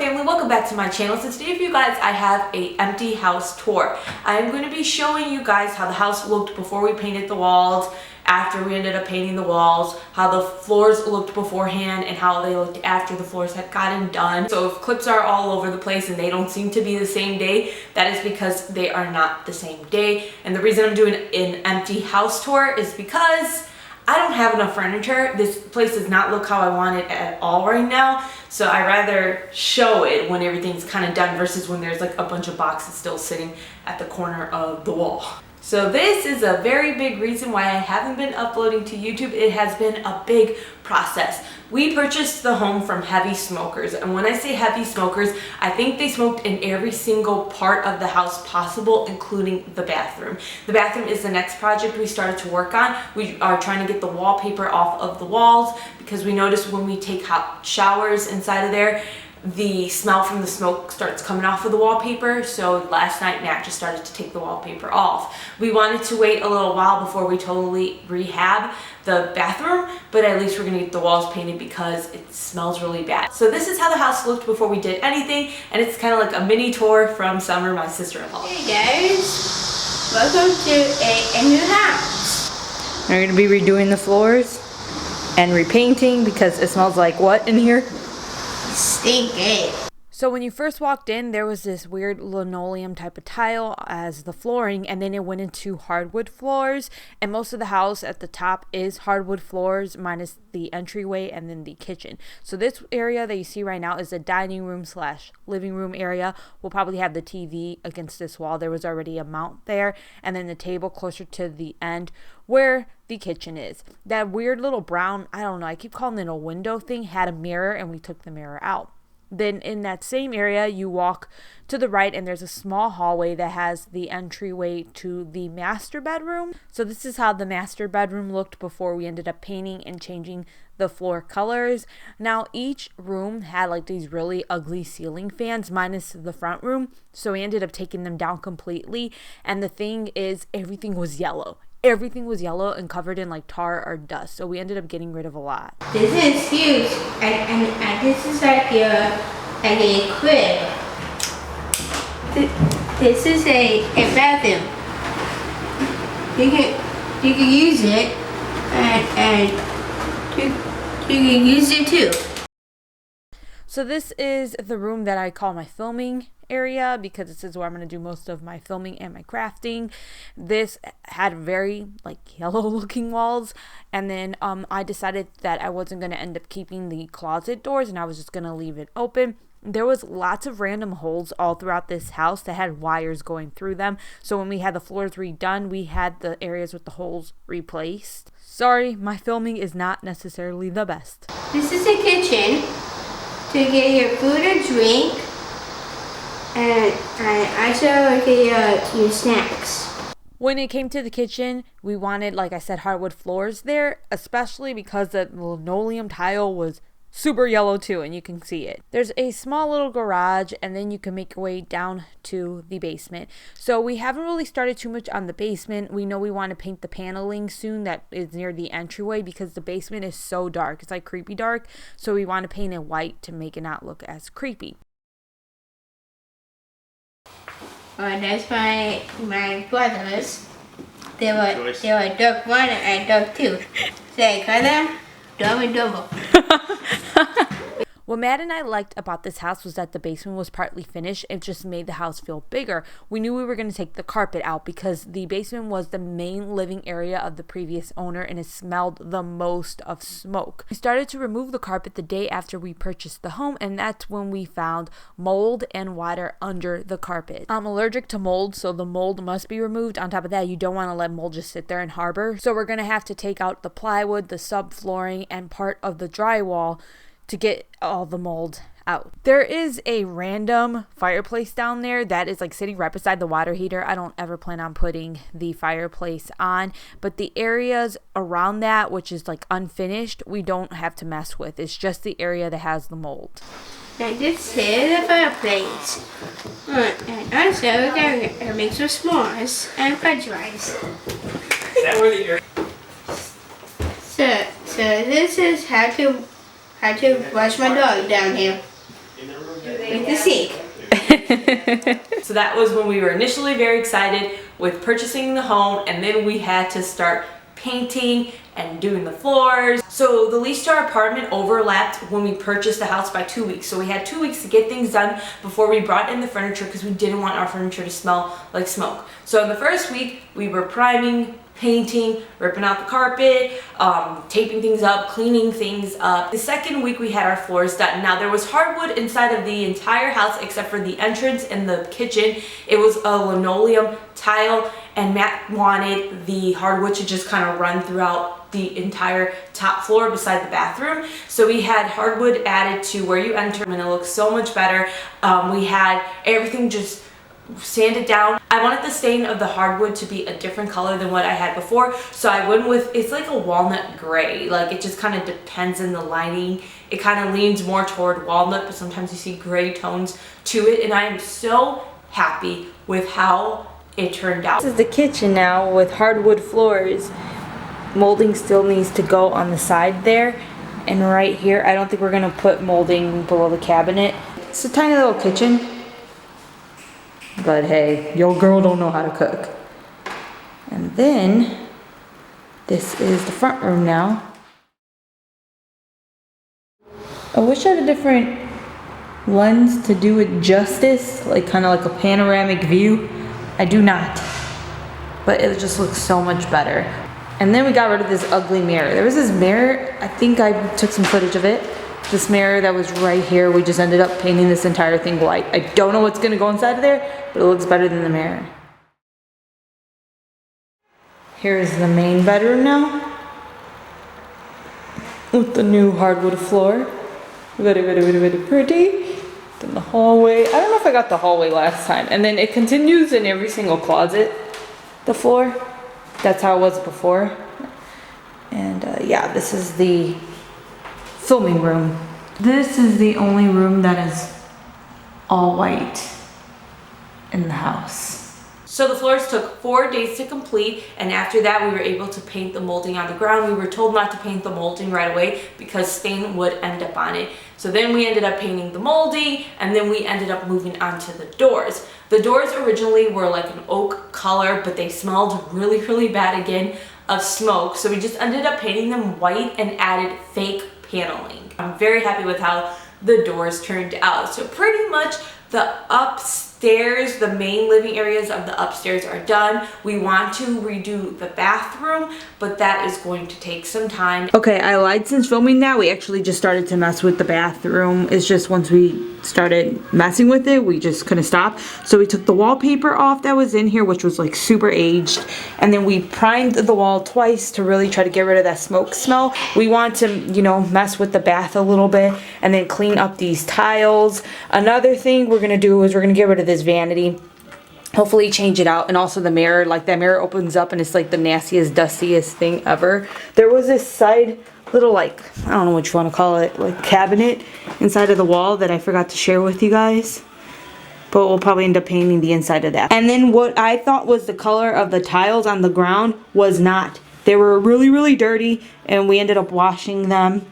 family, welcome back to my channel. So today for you guys I have a empty house tour. I am going to be showing you guys how the house looked before we painted the walls, after we ended up painting the walls, how the floors looked beforehand, and how they looked after the floors had gotten done. So if clips are all over the place and they don't seem to be the same day, that is because they are not the same day. And the reason I'm doing an empty house tour is because I don't have enough furniture. This place does not look how I want it at all right now. So I rather show it when everything's kind of done versus when there's like a bunch of boxes still sitting at the corner of the wall. So this is a very big reason why I haven't been uploading to YouTube. It has been a big process. We purchased the home from heavy smokers, and when I say heavy smokers, I think they smoked in every single part of the house possible, including the bathroom. The bathroom is the next project we started to work on. We are trying to get the wallpaper off of the walls because we noticed when we take hot showers inside of there, the smell from the smoke starts coming off of the wallpaper. So last night Matt just started to take the wallpaper off. We wanted to wait a little while before we totally rehab the bathroom, but at least we're gonna get the walls painted because it smells really bad. So this is how the house looked before we did anything, and it's kind of like a mini tour from Summer, my sister-in-law. Hey guys, welcome to a new house. We're gonna be redoing the floors and repainting because it smells like what in here? Stinky. So when you first walked in, there was this weird linoleum type of tile as the flooring, and then it went into hardwood floors, and most of the house at the top is hardwood floors minus the entryway and then the kitchen. So this area that you see right now is a dining room slash living room area. We'll probably have the TV against this wall. There was already a mount there, and then the table closer to the end where the kitchen is. That weird little brown, I don't know, I keep calling it a window thing, had a mirror, and we took the mirror out. Then in that same area, you walk to the right and there's a small hallway that has the entryway to the master bedroom. So this is how the master bedroom looked before we ended up painting and changing the floor colors. Now each room had like these really ugly ceiling fans minus the front room. So we ended up taking them down completely. And the thing is, everything was yellow. Everything was yellow and covered in like tar or dust, so we ended up getting rid of a lot. This is huge, and this is like a crib. This is a bathroom. You can use it, and you can use it too. So this is the room that I call my filming area because this is where I'm going to do most of my filming and my crafting. This had very like yellow looking walls, and then I decided that I wasn't going to end up keeping the closet doors and I was just going to leave it open. There was lots of random holes all throughout this house that had wires going through them. So when we had the floors redone, we had the areas with the holes replaced. Sorry, my filming is not necessarily the best. This is a kitchen to get your food or drink, and also get your snacks. When it came to the kitchen, we wanted, like I said, hardwood floors there, especially because the linoleum tile was super yellow too, and you can see it. There's a small little garage, and then you can make your way down to the basement. So we haven't really started too much on the basement. We know we want to paint the paneling soon that is near the entryway because the basement is so dark. It's like creepy dark, so we want to paint it white to make it not look as creepy. Well, that's my brothers. They were dog 1 and dog 2. Say, brother, double. What Matt and I liked about this house was that the basement was partly finished. It just made the house feel bigger. We knew we were going to take the carpet out because the basement was the main living area of the previous owner and it smelled the most of smoke. We started to remove the carpet the day after we purchased the home, and that's when we found mold and water under the carpet. I'm allergic to mold, so the mold must be removed. On top of that, you don't want to let mold just sit there and harbor. So we're going to have to take out the plywood, the subflooring, and part of the drywall to get all the mold out. There is a random fireplace down there that is like sitting right beside the water heater. I don't ever plan on putting the fireplace on, but the areas around that, which is like unfinished, we don't have to mess with. It's just the area that has the mold. And this is the fireplace. And also we're gonna make some s'mores and french fries. Is that where the air? So this is how to wash my dog down here. with the sink. So that was when we were initially very excited with purchasing the home, and then we had to start painting and doing the floors. So the lease to our apartment overlapped when we purchased the house by 2 weeks. So we had 2 weeks to get things done before we brought in the furniture because we didn't want our furniture to smell like smoke. So in the first week, we were priming, painting, ripping out the carpet, taping things up, cleaning things up. The second week we had our floors done. Now there was hardwood inside of the entire house except for the entrance and the kitchen. It was a linoleum tile, and Matt wanted the hardwood to just kind of run throughout the entire top floor beside the bathroom. So we had hardwood added to where you enter, and it looks so much better. We had everything just sanded down. I wanted the stain of the hardwood to be a different color than what I had before, so I went with, it's like a walnut gray. Like, it just kind of depends on the lighting. It kind of leans more toward walnut, but sometimes you see gray tones to it, and I am so happy with how it turned out. This is the kitchen now with hardwood floors. Molding still needs to go on the side there, and right here I don't think we're gonna put molding below the cabinet. It's a tiny little kitchen, but hey, your girl don't know how to cook. And then this is the front room now. I wish I had a different lens to do it justice, like kind of like a panoramic view. I do not, but it just looks so much better. And then we got rid of this ugly mirror. There was this mirror, I think I took some footage of it. This mirror that was right here, we just ended up painting this entire thing white. I don't know what's gonna go inside of there, but it looks better than the mirror. Here's the main bedroom now, with the new hardwood floor. Very, very, very, very pretty. Then the hallway. I don't know if I got the hallway last time. And then it continues in every single closet, the floor. That's how it was before. And yeah, this is the filming room. This is the only room that is all white in the house. So the floors took 4 days to complete, and after that we were able to paint the molding on the ground. We were told not to paint the molding right away because stain would end up on it. So then we ended up painting the molding, and then we ended up moving on to the doors. The doors originally were like an oak color, but they smelled really, really bad again of smoke. So we just ended up painting them white and added fake paneling. I'm very happy with how the doors turned out. So pretty much the upstairs, the main living areas of the upstairs are done. We want to redo the bathroom, but that is going to take some time. Okay, I lied since filming that. We actually just started to mess with the bathroom. It's just once we started messing with it, we just couldn't stop. So we took the wallpaper off that was in here, which was like super aged, and then we primed the wall twice to really try to get rid of that smoke smell. We want to, you know, mess with the bath a little bit and then clean up these tiles. Another thing we're gonna do is we're gonna get rid of this vanity, hopefully change it out, and also the mirror. Like, that mirror opens up and it's like the nastiest, dustiest thing ever. There was this side little, like, I don't know what you want to call it, like cabinet inside of the wall that I forgot to share with you guys, but we'll probably end up painting the inside of that. And then what I thought was the color of the tiles on the ground was not. They were really, really dirty, and we ended up washing them.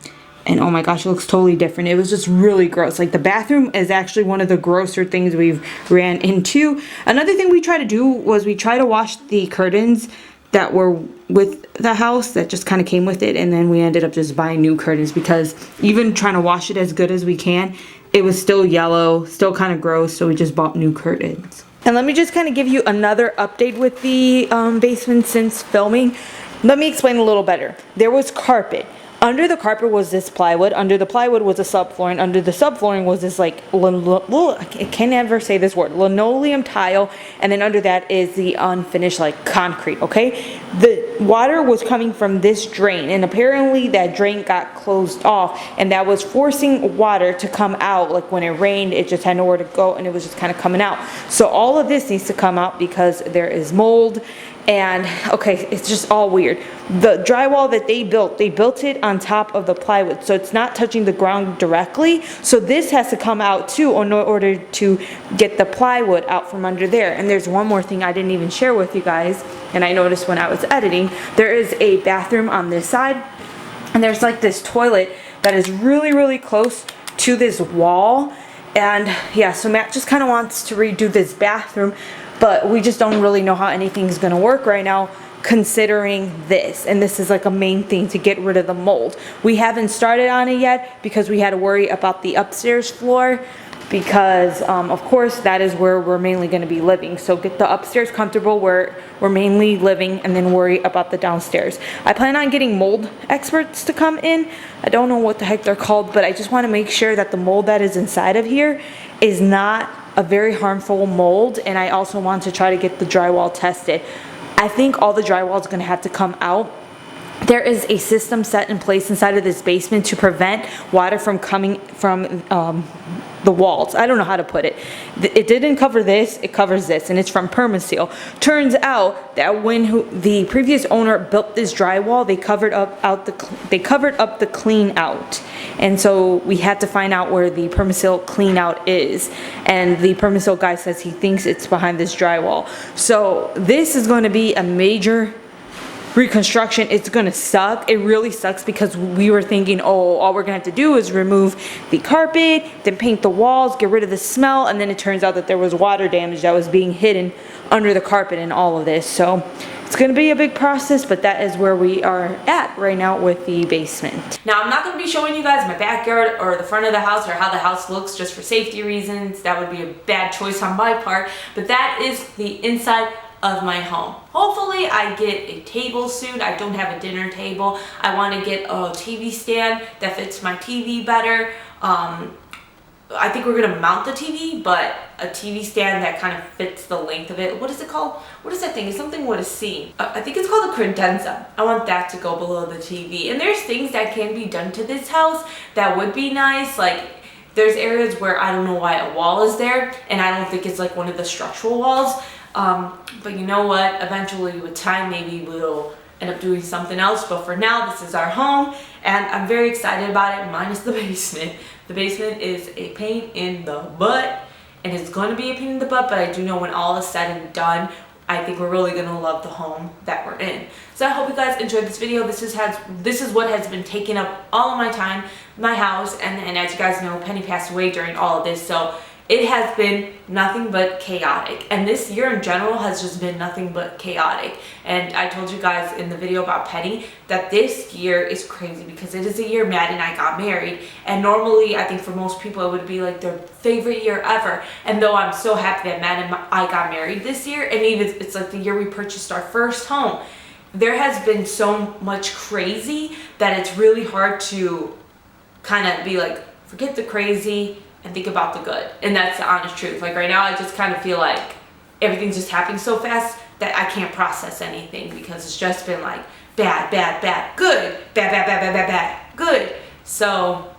And oh my gosh, it looks totally different. It was just really gross. Like, the bathroom is actually one of the grosser things we've ran into. Another thing we tried to do was we tried to wash the curtains that were with the house that just kind of came with it, and then we ended up just buying new curtains because even trying to wash it as good as we can, it was still yellow, still kind of gross, so we just bought new curtains. And let me just kind of give you another update with the basement since filming. Let me explain a little better. There was carpet. Under the carpet was this plywood. Under the plywood was a subflooring. Under the subflooring was this, like, I can never say this word, linoleum tile. And then under that is the unfinished, like, concrete, okay? The water was coming from this drain, and apparently that drain got closed off, and that was forcing water to come out. Like, when it rained, it just had nowhere to go, and it was just kind of coming out. So all of this needs to come out because there is mold. And okay, it's just all weird. The drywall that they built it on top of the plywood, so it's not touching the ground directly. So this has to come out too in order to get the plywood out from under there. And there's one more thing I didn't even share with you guys, and I noticed when I was editing. There is a bathroom on this side, and there's like this toilet that is really, really close to this wall. And yeah, so Matt just kind of wants to redo this bathroom, but we just don't really know how anything's gonna work right now, considering this. And this is like a main thing to get rid of the mold. We haven't started on it yet because we had to worry about the upstairs floor, because of course that is where we're mainly going to be living. So get the upstairs comfortable where we're mainly living, and then worry about the downstairs. I plan on getting mold experts to come in. I don't know what the heck they're called, but I just want to make sure that the mold that is inside of here is not a very harmful mold. And I also want to try to get the drywall tested. I think all the drywall is going to have to come out. There is a system set in place inside of this basement to prevent water from coming from the walls. I don't know how to put it. It didn't cover this, it covers this, and it's from Permaseal. Turns out that when the previous owner built this drywall, they covered up the clean out. And so we had to find out where the Permaseal clean out is. And the Permaseal guy says he thinks it's behind this drywall. So this is going to be a major reconstruction. It's gonna suck. It really sucks, because we were thinking, oh, all we're gonna have to do is remove the carpet, then paint the walls, get rid of the smell, and then it turns out that there was water damage that was being hidden under the carpet and all of this. So it's gonna be a big process, but that is where we are at right now with the basement. Now, I'm not gonna be showing you guys my backyard or the front of the house or how the house looks, just for safety reasons. That would be a bad choice on my part, but that is the inside of my home. Hopefully I get a table soon. I don't have a dinner table. I want to get a TV stand that fits my TV better. I think we're gonna mount the TV, but a TV stand that kind of fits the length of it. What is it called? What is that thing? It's something with a C. I think it's called a credenza. I want that to go below the TV. And there's things that can be done to this house that would be nice. Like, there's areas where I don't know why a wall is there, and I don't think it's like one of the structural walls. But you know what? Eventually with time, maybe we'll end up doing something else. But for now, this is our home, and I'm very excited about it, minus the basement. The basement is a pain in the butt, and it's going to be a pain in the butt, but I do know when all is said and done, I think we're really going to love the home that we're in. So I hope you guys enjoyed this video. This is what has been taking up all of my time, my house, and as you guys know, Penny passed away during all of this, so it has been nothing but chaotic, and this year in general has just been nothing but chaotic. And I told you guys in the video about Penny that this year is crazy because it is the year Matt and I got married, and normally I think for most people it would be like their favorite year ever. And though I'm so happy that Matt and I got married this year, and even it's like the year we purchased our first home, there has been so much crazy that it's really hard to kind of be like, forget the crazy and think about the good. And that's the honest truth. Like right now, I just kind of feel like everything's just happening so fast that I can't process anything, because it's just been like bad, bad, bad, good, bad, bad, bad, bad, bad, bad, good. So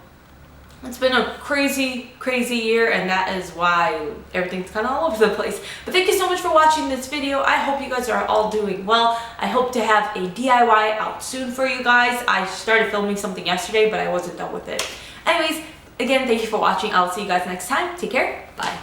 it's been a crazy, crazy year, and that is why everything's kind of all over the place. But thank you so much for watching this video. I hope you guys are all doing well. I hope to have a DIY out soon for you guys. I started filming something yesterday, but I wasn't done with it. Anyways, again, thank you for watching. I'll see you guys next time. Take care. Bye.